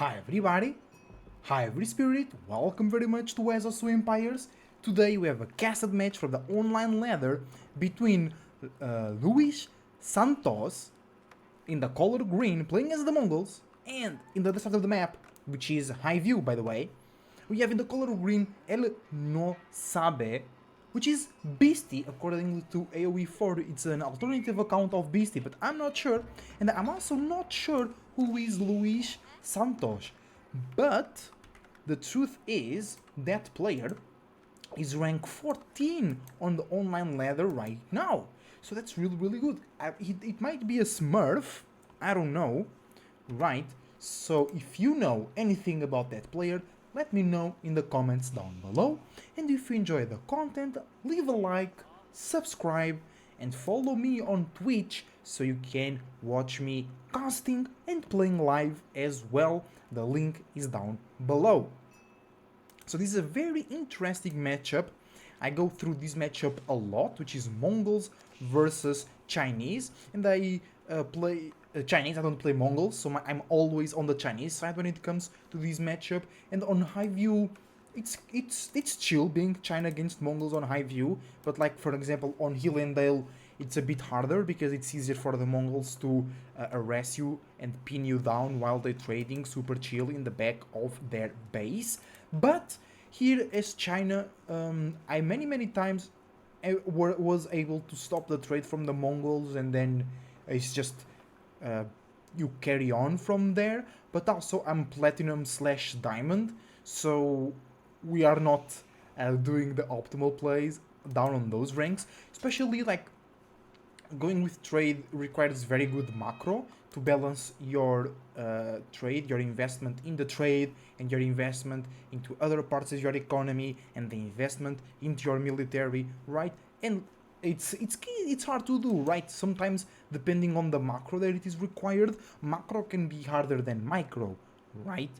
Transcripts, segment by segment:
Hi everybody, hi every spirit, welcome very much to As Empires. Today we have a casted match for the online ladder between Luis Santos in the color green playing as the Mongols, and in the other side of the map, which is high view by the way, we have in the color green El No Sabe, which is Beastie according to AoE4. It's an alternative account of Beastie, but I'm not sure, and I'm also not sure who is Luis Santos. But the truth is that player is rank 14 on the online ladder right now. So that's really good. It might be a smurf, I don't know, right? So if you know anything about that player, let me know in the comments down below. And if you enjoy the content, leave a like, subscribe, and follow me on Twitch so you can watch me casting and playing live as well. The link is down below. So this is a very interesting matchup. I go through this matchup a lot, which is Mongols versus Chinese, and I play Chinese. I don't play Mongols, so I'm always on the Chinese side when it comes to this matchup. And on high view, it's chill being China against Mongols on high view, but like for example on Hillendale, it's a bit harder because it's easier for the Mongols to arrest you and pin you down while they're trading super chill in the back of their base. But here as China, I many times was able to stop the trade from the Mongols, and then it's just you carry on from there. But also I'm platinum slash diamond, so we are not doing the optimal plays down on those ranks, especially like going with trade requires very good macro to balance your trade, your investment in the trade, and your investment into other parts of your economy, and the investment into your military, right? And it's hard to do, right? Sometimes depending on the macro that it is required, macro can be harder than micro, right?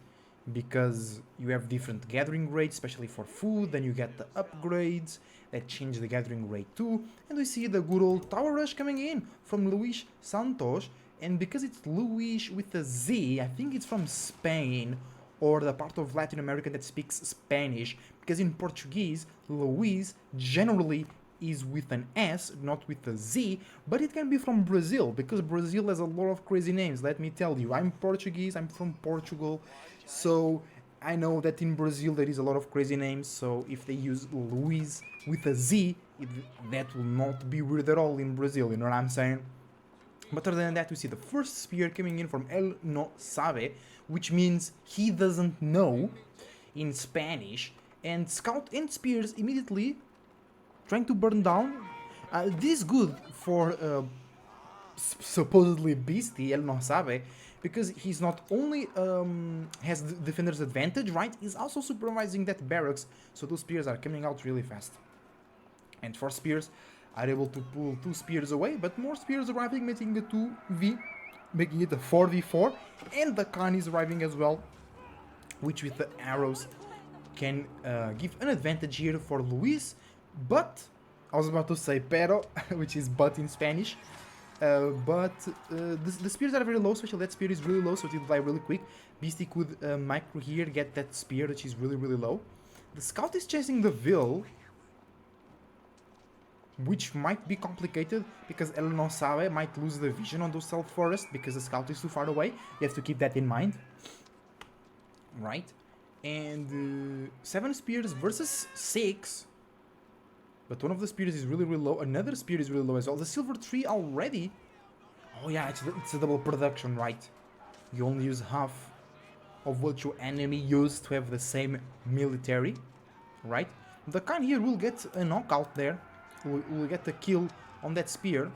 Because you have different gathering rates, especially for food. Then you get the upgrades that change the gathering rate too, and we see the good old tower rush coming in from Luis Santos. And because it's Luis with a Z, I think it's from Spain or the part of Latin America that speaks Spanish, because in Portuguese Luis generally is with an S, not with a Z, but it can be from Brazil, because Brazil has a lot of crazy names, let me tell you. I'm Portuguese, I'm from Portugal, so I know that in Brazil there is a lot of crazy names, so if they use Luis with a Z, that will not be weird at all in Brazil, you know what I'm saying? But other than that, we see the first spear coming in from El No Sabe, which means he doesn't know in Spanish, and Scout and Spears immediately trying to burn down. This is good for supposedly Beastie El No Sabe, because he's not only has the defender's advantage, right? He's also supervising that barracks, so those spears are coming out really fast. And 4 spears are able to pull 2 spears away, but more spears arriving, making a 2v, making it a 4v4, and the Khan is arriving as well, which with the arrows can give an advantage here for Luis. But I was about to say pero, which is but in Spanish. The spears are very low, especially that spear is really low, so it will die really quick. Beastie could micro here, get that spear, which is really low. The scout is chasing the Vil, which might be complicated because El No Sabe might lose the vision on those South Forest because the scout is too far away. You have to keep that in mind, right? And 7 spears versus 6. But one of the spears is really low. Another spear is really low as well. The silver tree already. Oh yeah, it's a double production, right? You only use half of what your enemy used to have the same military, right? The Khan here will get a knockout there. Will get a kill on that spear.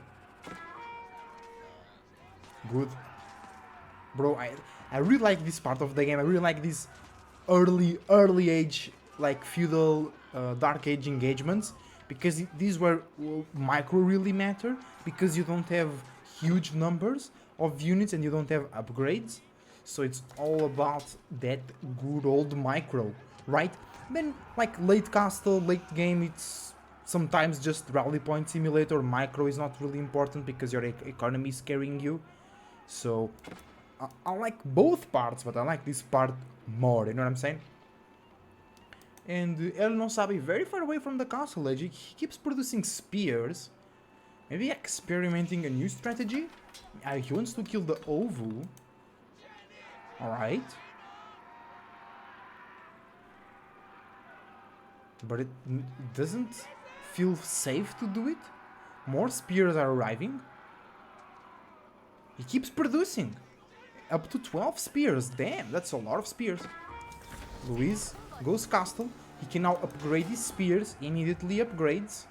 Good. Bro, I really like this part of the game. I really like this early age, like feudal dark age engagements, because these were micro really matter, because you don't have huge numbers of units and you don't have upgrades, so it's all about that good old micro, right? Then like late castle, late game, it's sometimes just rally point simulator. Micro is not really important because your economy is carrying you, so I like both parts, but I like this part more, you know what I'm saying? And El No Sabe, very far away from the castle edge, he keeps producing spears. Maybe experimenting a new strategy? He wants to kill the Ovu. Alright. But it doesn't feel safe to do it. More spears are arriving. He keeps producing. Up to 12 spears. Damn, that's a lot of spears. Luis goes castle. He can now upgrade his spears. Immediately upgrades.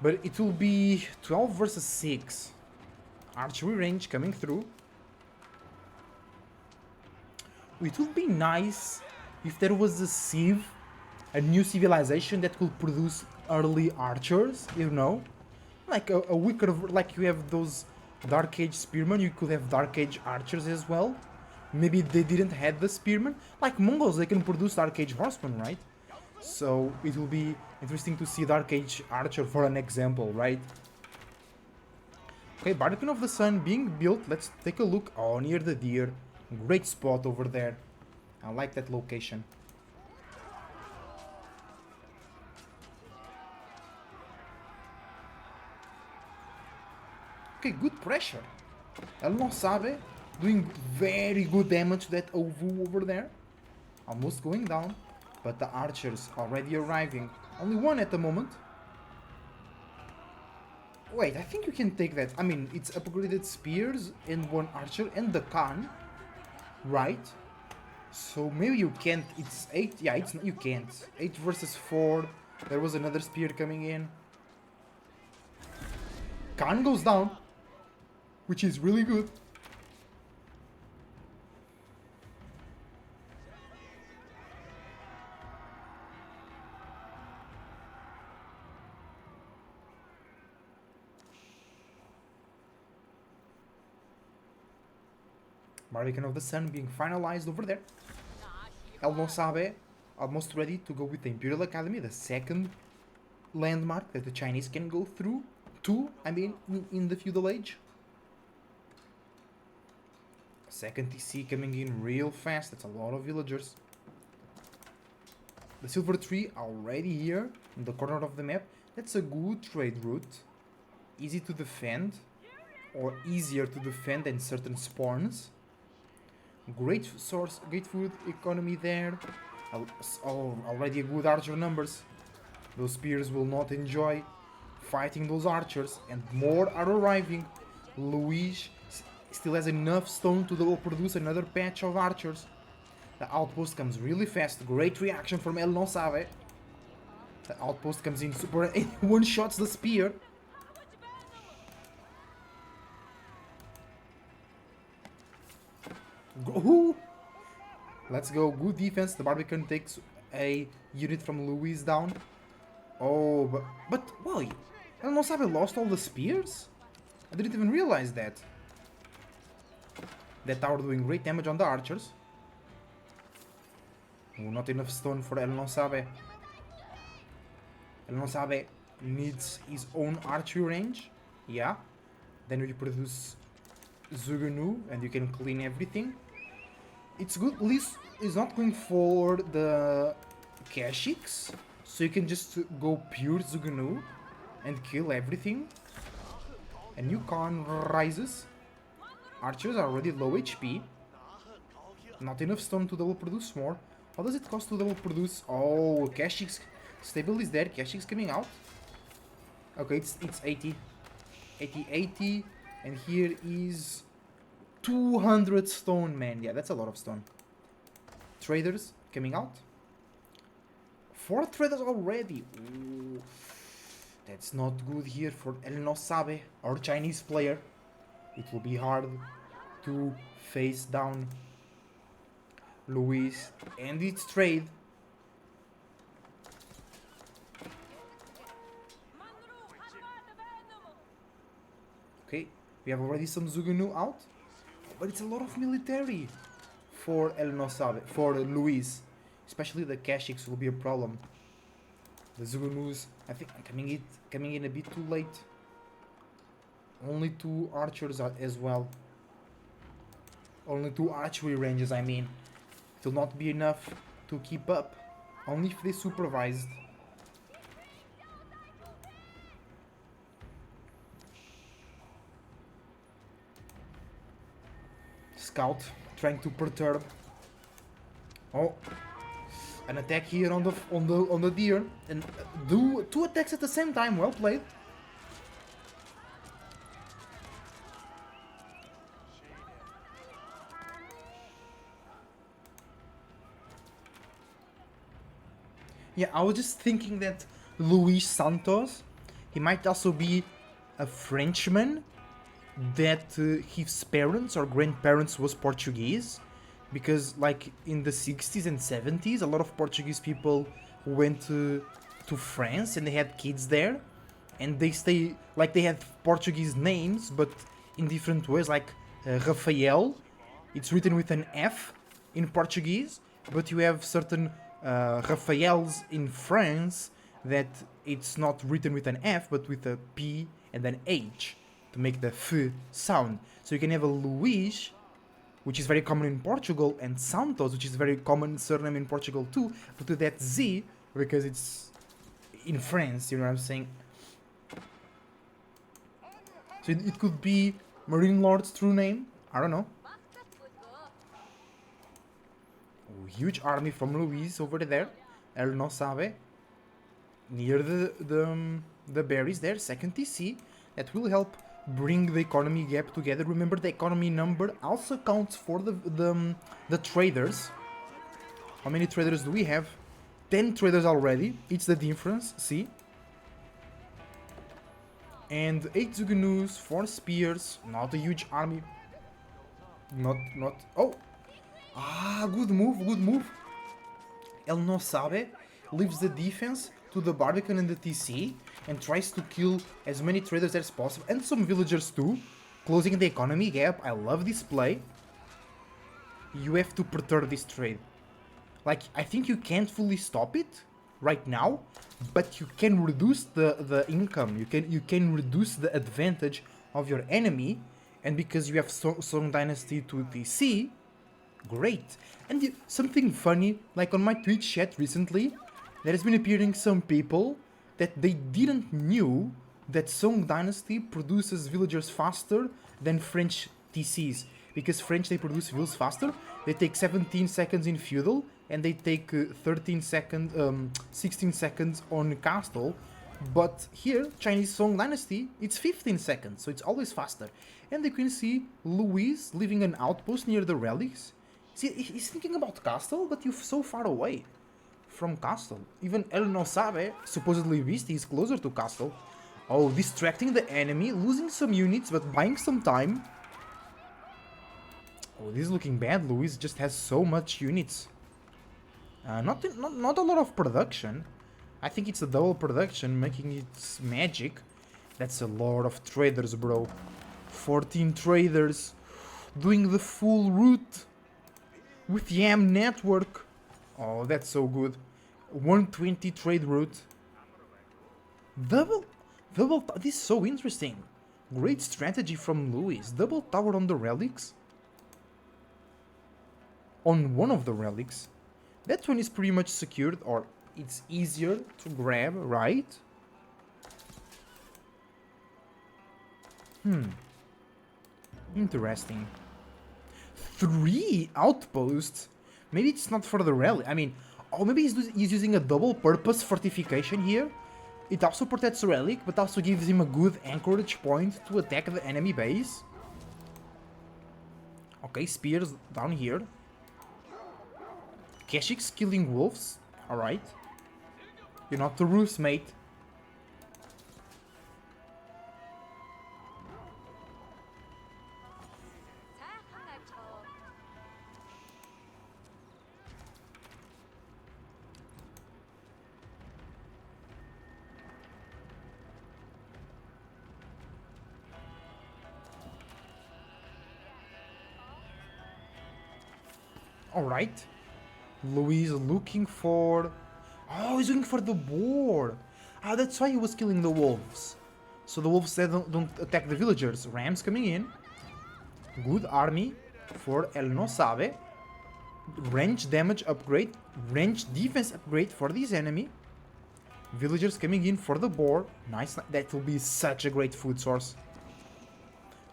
But it will be 12 versus 6. Archery range coming through. It would be nice if there was a civ, a new civilization that could produce early archers, you know? Like a weaker, like you have those Dark Age spearmen, you could have Dark Age archers as well. Maybe they didn't have the spearmen. Like Mongols, they can produce Dark Age horsemen, right? So it will be interesting to see Dark Age archer for an example, right? Okay, Barbican of the Sun being built. Let's take a look. Oh, near the deer. Great spot over there. I like that location. Okay, good pressure. El No Sabe doing very good damage to that Ovu over there. Almost going down. But the archers already arriving. Only one at the moment. Wait, I think you can take that. I mean, it's upgraded spears and one archer and the Khan. Right? So maybe you can't. It's 8. Yeah, it's you can't. 8 versus 4. There was another spear coming in. Khan goes down. Which is really good. Barbican of the Sun being finalized over there. El No Sabe almost ready to go with the Imperial Academy, the second landmark that the Chinese can go through to, I mean, in the feudal age. Second TC coming in real fast. That's a lot of villagers. The silver tree already here in the corner of the map. That's a good trade route. Easy to defend, or easier to defend than certain spawns. Great source, great food economy there. Already good archer numbers. Those spears will not enjoy fighting those archers, and more are arriving. Luis still has enough stone to produce another patch of archers. The outpost comes really fast. Great reaction from El No Sabe. The outpost comes in super and one-shots the spear. Go. Let's go. Good defense. The Barbican takes a unit from Luis down. Oh, but well, El No Sabe lost all the spears? I didn't even realize that. That tower doing great damage on the archers. Oh, not enough stone for El No Sabe. El No Sabe needs his own archery range. Yeah. Then we produce Zugunu and you can clean everything. It's good. Lis is not going for the Kashyyyks, so you can just go pure Zugunu and kill everything. A new Khan rises. Archers are already low HP. Not enough stone to double produce more. How does it cost to double produce? Oh, Kashyyyks stable is there. Kashyyyks coming out. Okay, it's 80. 80. And here is 200 stone, man. Yeah, that's a lot of stone. Traders coming out. 4 traders already. Ooh, that's not good here for El No Sabe, our Chinese player. It will be hard to face down Luis and its trade. Okay, we have already some Zugunu out, but it's a lot of military for El No Sabe, for Luis. Especially the Kashyyyks will be a problem. The Zugunus, I think, coming in a bit too late. Only 2 archers as well. Only 2 archery ranges, I mean. It will not be enough to keep up. Only if they supervised. Scout trying to perturb. Oh, an attack here on the deer, and do 2 attacks at the same time. Well played. Yeah, I was just thinking that Luis Santos, he might also be a Frenchman that his parents or grandparents was Portuguese, because like in the 60s and 70s a lot of Portuguese people went to France and they had kids there, and they stay like they had Portuguese names but in different ways, like Rafael, it's written with an F in Portuguese, but you have certain Rafaels in France that it's not written with an F but with a P and an H to make the F sound. So you can have a Luís, which is very common in Portugal, and Santos, which is a very common surname in Portugal too, but with that Z because it's in France, you know what I'm saying? So it could be Marine Lord's true name, I don't know. Oh, huge army from Luis over there, El No Sabe, near the berries there, second TC, that will help bring the economy gap together. Remember, the economy number also counts for the traders. How many traders do we have? 10 traders already. It's the difference, see? And 8 Zugnus, 4 spears, not a huge army. Not... Oh! Ah, good move, good move. El No Sabe leaves the defense to the Barbican and the TC and tries to kill as many traders as possible, and some villagers too, closing the economy gap. I love this play. You have to perturb this trade. Like, I think you can't fully stop it right now, but you can reduce the income. You can reduce the advantage of your enemy, and because you have Song Dynasty to TC, great. And something funny, like on my Twitch chat recently, there has been appearing some people that they didn't knew that Song Dynasty produces villagers faster than French TCs. Because French, they produce villas faster. They take 17 seconds in feudal, and they take 16 seconds on castle. But here, Chinese Song Dynasty, it's 15 seconds, so it's always faster. And you can see Luis leaving an outpost near the relics. See, he's thinking about castle, but you're so far away from castle. Even El No Sabe, supposedly Beastie, is closer to castle. Oh, distracting the enemy, losing some units, but buying some time. Oh, this is looking bad. Luis just has so much units. Not a lot of production. I think it's a double production, making it magic. That's a lot of traders, bro. 14 traders doing the full route with Yam network. Oh, that's so good. 120 trade route. Double. This is so interesting. Great strategy from Luis. Double tower on the relics. On one of the relics. That one is pretty much secured, or it's easier to grab, right? Interesting. 3 outposts? Maybe it's not for the relic. I mean, oh, maybe he's using a double purpose fortification here. It also protects the relic, but also gives him a good anchorage point to attack the enemy base. Okay, spears down here. Keshik's killing wolves. Alright. You're not the Rus, mate. Alright. Luis looking for... Oh, he's looking for the boar. Ah, that's why he was killing the wolves. So the wolves don't attack the villagers. Rams coming in. Good army. for El No Sabe. Range damage upgrade, range defense upgrade for this enemy. Villagers coming in for the boar. Nice, that will be such a great food source.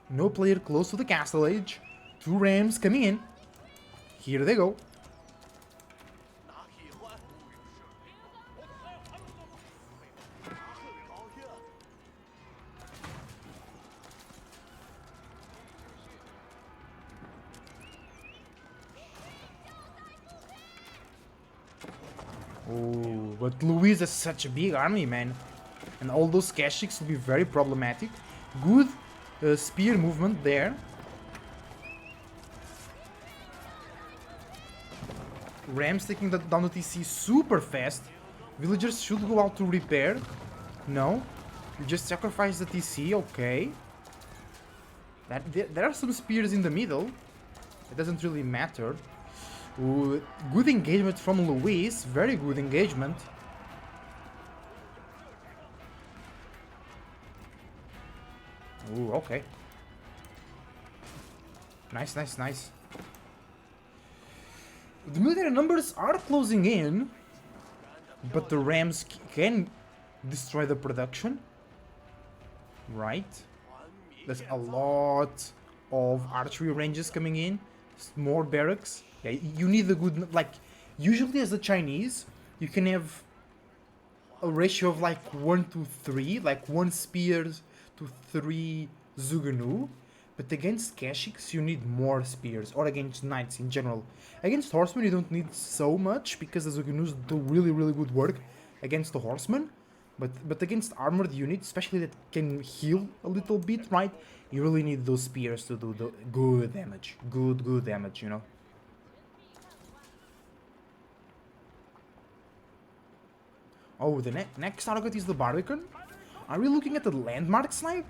No player close to the castle age. 2 rams coming in. Here they go. Oh, but Louise has such a big army, man. And all those Kashyyyks will be very problematic. Good spear movement there. Rams taking down the TC super fast. Villagers should go out to repair. No. You just sacrifice the TC, okay. There are some spears in the middle. It doesn't really matter. Ooh, good engagement from Luis. Very good engagement. Ooh, okay. Nice, nice, nice. The military numbers are closing in, but the Rams can destroy the production. Right? There's a lot of archery ranges coming in. More barracks. Yeah, you need a good... Like, usually as a Chinese, you can have a ratio of like 1 to 3. Like 1 spears to 3 Zugunu. But against Kashyyyks, you need more spears. Or against knights in general. Against horsemen, you don't need so much, because the Zugunus do really, really good work against the horsemen. But against armored units, especially that can heal a little bit, right? You really need those spears to do the good damage. Good damage, you know? Oh, the next target is the Barbican? Are we looking at the landmark snipe?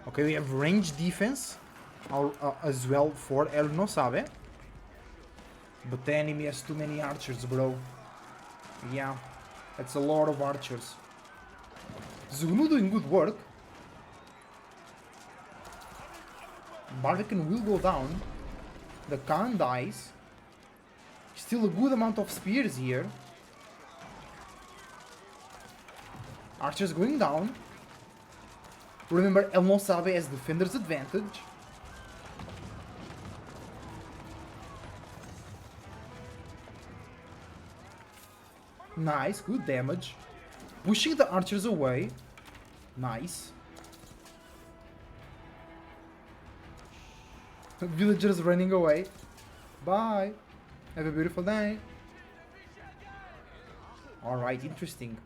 Okay, we have range defense as well for El No Sabe. But the enemy has too many archers, bro. Yeah, that's a lot of archers. Zugunu doing good work. Barbican will go down. The Khan dies. Still a good amount of spears here. Archers going down. Remember, El No Sabe has defender's advantage. Nice, good damage. Pushing the archers away. Nice. Villagers running away. Bye. Have a beautiful day. Alright, interesting.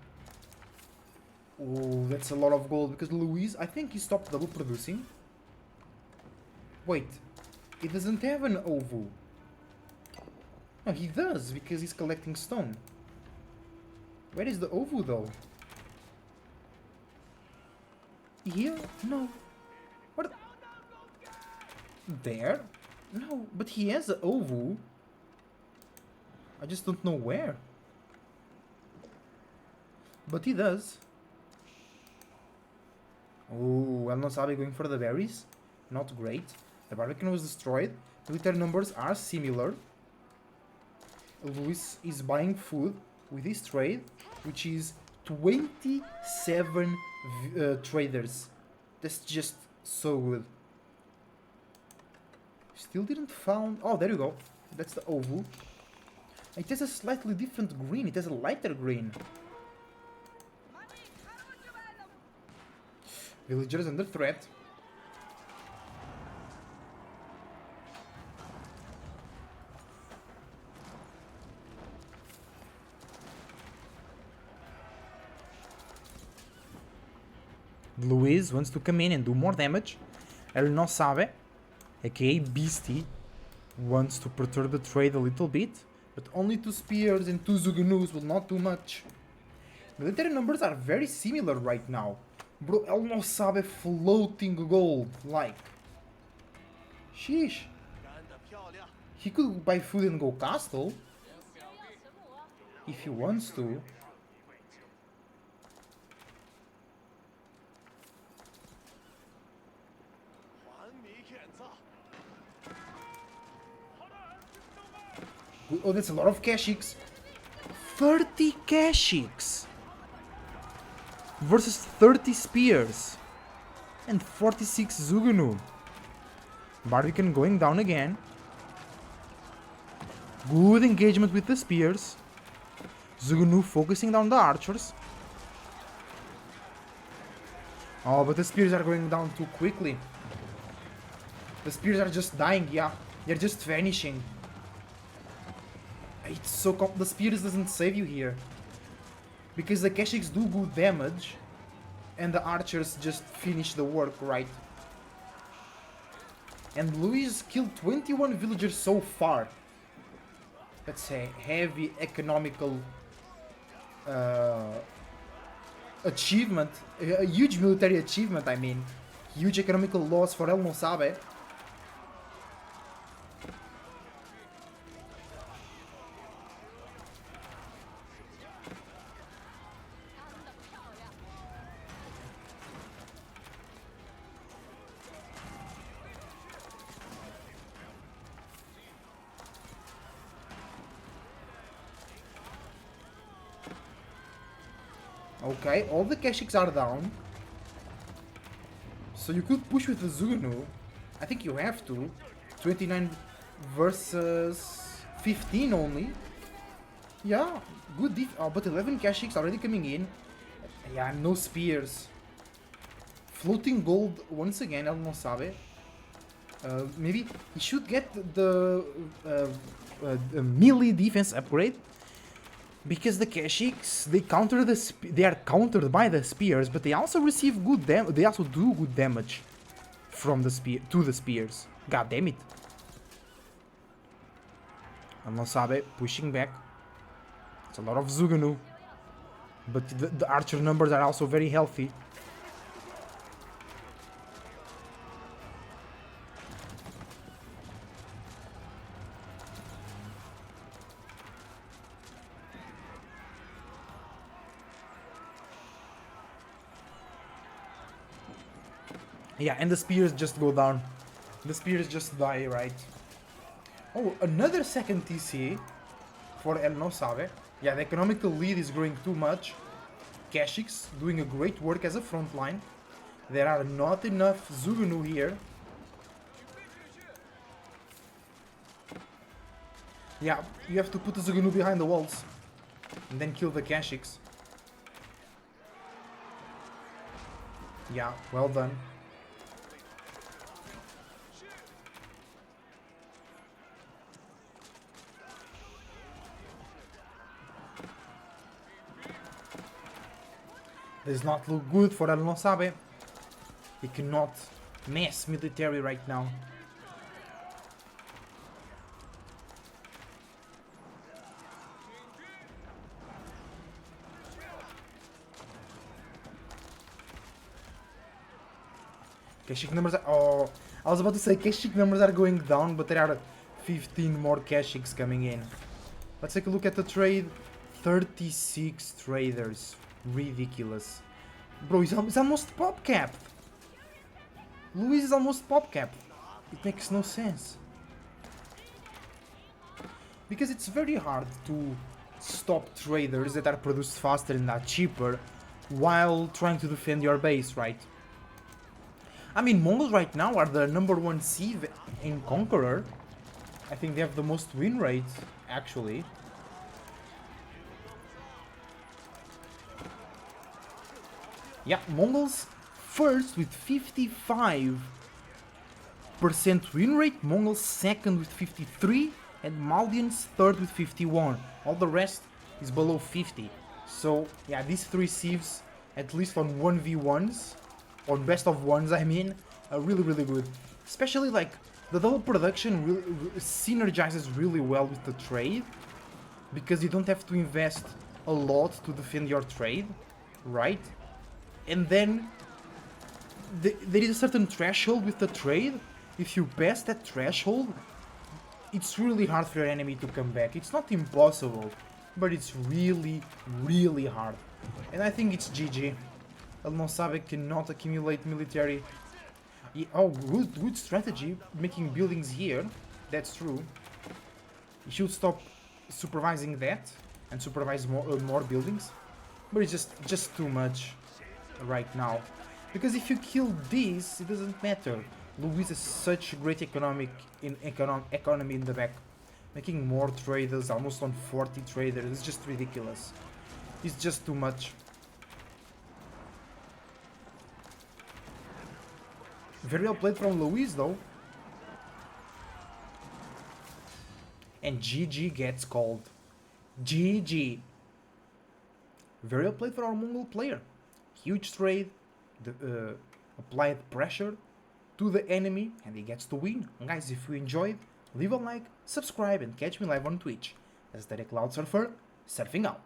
Oh, that's a lot of gold, because Luis, I think he stopped double producing. Wait, he doesn't have an ovu. No, he does, because he's collecting stone. Where is the ovu, though? Here? No. What? There? No, but he has an ovu. I just don't know where. But he does. Oh, El No Sabe going for the berries. Not great. The Barbican was destroyed. Military numbers are similar. Luis is buying food with his trade, which is 27 traders. That's just so good. Still didn't found... Oh, there you go. That's the ovu. It has a slightly different green. It has a lighter green. Villagers under threat. Luis wants to come in and do more damage. El No Sabe, aka Beastie, wants to perturb the trade a little bit, but only 2 spears and 2 Zugunus will not do much. Military numbers are very similar right now. Bro, El No Sabe floating gold, like. Sheesh. He could buy food and go castle. If he wants to. Oh, that's a lot of Kashyyyks. 30 Kashyyyks! Versus 30 spears. And 46 Zugunu. Barbican going down again. Good engagement with the spears. Zugunu focusing down the archers. Oh, but the spears are going down too quickly. The spears are just dying, yeah. They're just vanishing. It's so the spears doesn't save you here. Because the Kashyyyks do good damage. And the archers just finish the work, right? And Luis killed 21 villagers so far. That's a heavy economical achievement. A huge military achievement, I mean. Huge economical loss for El No Sabe. Okay, all the Kashyyyks are down. So you could push with the Zugunu. I think you have to. 29 versus 15 only. Yeah, good but 11 Kashyyyks already coming in. Yeah, no spears. Floating gold once again, El No Sabe. Maybe he should get the melee defense upgrade. Because the Kashyyyks, they are countered by the spears, but they also receive good damage. They also do good damage from the to the spears. God damn it! El No Sabe pushing back. It's a lot of Zugunu, but the archer numbers are also very healthy. Yeah, and the spears just go down. The spears just die, right? Oh, another second TC for El No Sabe. Yeah, the economical lead is growing too much. Kashyyyks doing a great work as a front line. There are not enough Zugunu here. Yeah, you have to put the Zugunu behind the walls. And then kill the Kashyyyks. Yeah, well done. Does not look good for El No Sabe. He cannot mess military right now. Kashyyyk numbers are... Oh, I was about to say Kashyyyk numbers are going down, but there are 15 more Kashyyks coming in. Let's take a look at the trade. 36 traders. Ridiculous. Bro, he's almost pop capped. Luis is almost pop capped. It makes no sense. Because it's very hard to stop traders that are produced faster and are cheaper while trying to defend your base, right? I mean, Mongols right now are the #1 seed in Conqueror. I think they have the most win rate, actually. Yeah, Mongols first with 55% win rate, Mongols second with 53, and Maldians third with 51. All the rest is below 50. So yeah, these three civs, at least on 1v1s, on best of ones I mean, are really good. Especially like the double production really synergizes really well with the trade, because you don't have to invest a lot to defend your trade, right? And then there is a certain threshold with the trade. If you pass that threshold, it's really hard for your enemy to come back. It's not impossible, but it's really, really hard. And I think it's GG. Ele não sabe que cannot accumulate military. Oh, good strategy, making buildings here. That's true. He should stop supervising that and supervise more buildings. But it's just too much right now. Because if you kill this, it doesn't matter. Luis has such great economy in the back. Making more traders, almost on 40 traders, it's just ridiculous. It's just too much. Very well played from Luis though. And GG gets called. GG. Very well played for our Mongol player. Huge trade, applied pressure to the enemy, and he gets to win. And guys, if you enjoyed, leave a like, subscribe, and catch me live on Twitch. As Derek Cloud Surfer, surfing out.